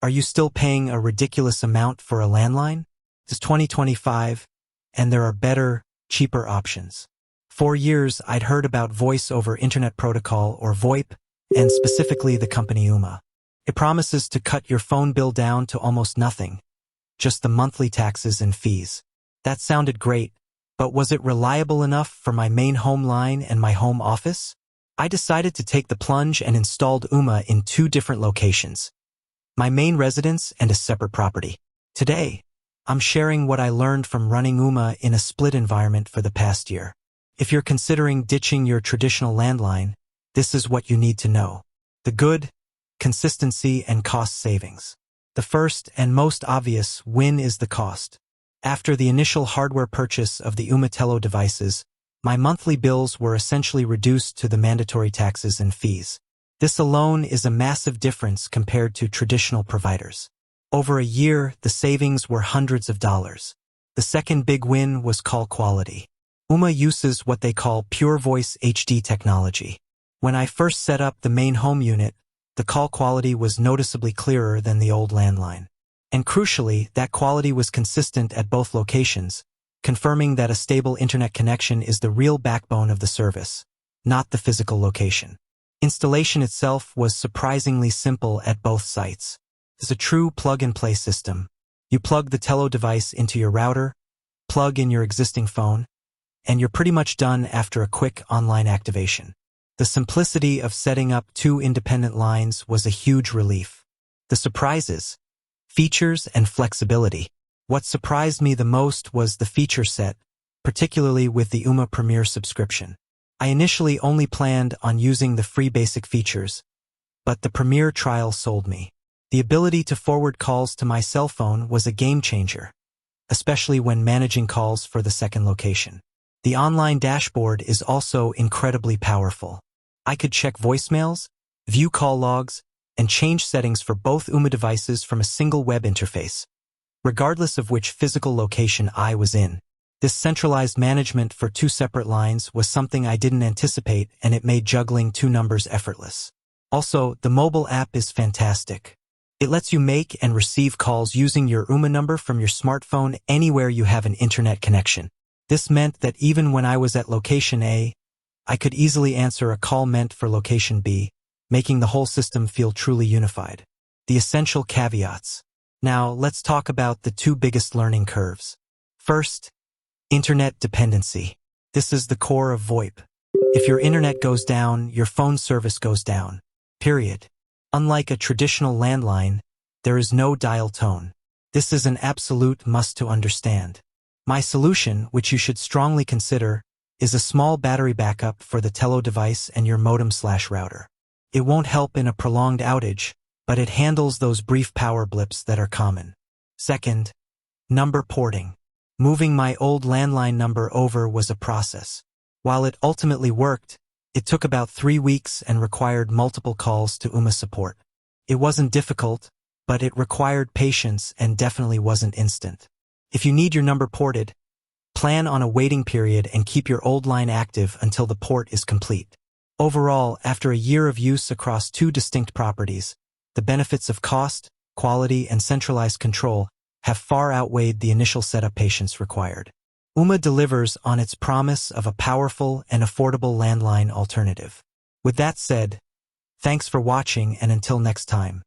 Are you still paying a ridiculous amount for a landline? It's 2025, and there are better, cheaper options. For years, I'd heard about Voice over Internet Protocol, or VoIP, and specifically the company Ooma. It promises to cut your phone bill down to almost nothing, just the monthly taxes and fees. That sounded great, but was it reliable enough for my main home line and my home office? I decided to take the plunge and installed Ooma in 2 different locations, my main residence and a separate property. Today, I'm sharing what I learned from running Ooma in a split environment for the past year. If you're considering ditching your traditional landline, this is what you need to know. The good, consistency, and cost savings. The first and most obvious win is the cost. After the initial hardware purchase of the Ooma Telo devices, my monthly bills were essentially reduced to the mandatory taxes and fees. This alone is a massive difference compared to traditional providers. Over a year, the savings were hundreds of dollars. The second big win was call quality. Ooma uses what they call Pure Voice HD technology. When I first set up the main home unit, the call quality was noticeably clearer than the old landline. And crucially, that quality was consistent at both locations, confirming that a stable internet connection is the real backbone of the service, not the physical location. Installation itself was surprisingly simple at both sites. It's a true plug-and-play system. You plug the Telo device into your router, plug in your existing phone, and you're pretty much done after a quick online activation. The simplicity of setting up 2 independent lines was a huge relief. The surprises, features, and flexibility. What surprised me the most was the feature set, particularly with the Ooma Premier subscription. I initially only planned on using the free basic features, but the Premier trial sold me. The ability to forward calls to my cell phone was a game changer, especially when managing calls for the second location. The online dashboard is also incredibly powerful. I could check voicemails, view call logs, and change settings for both Ooma devices from a single web interface, regardless of which physical location I was in. This centralized management for 2 separate lines was something I didn't anticipate, and it made juggling 2 numbers effortless. Also, the mobile app is fantastic. It lets you make and receive calls using your Ooma number from your smartphone anywhere you have an internet connection. This meant that even when I was at location A, I could easily answer a call meant for location B, making the whole system feel truly unified. The essential caveats. Now, let's talk about the 2 biggest learning curves. First, internet dependency. This is the core of VoIP. If your internet goes down, your phone service goes down. Period. Unlike a traditional landline, there is no dial tone. This is an absolute must to understand. My solution, which you should strongly consider, is a small battery backup for the Telo device and your modem/router. It won't help in a prolonged outage, but it handles those brief power blips that are common. Second, number porting. Moving my old landline number over was a process. While it ultimately worked, it took about 3 weeks and required multiple calls to Ooma support. It wasn't difficult, but it required patience and definitely wasn't instant. If you need your number ported, plan on a waiting period and keep your old line active until the port is complete. Overall, after a year of use across 2 distinct properties, the benefits of cost, quality, and centralized control have far outweighed the initial setup patience required. Ooma delivers on its promise of a powerful and affordable landline alternative. With that said, thanks for watching, and until next time.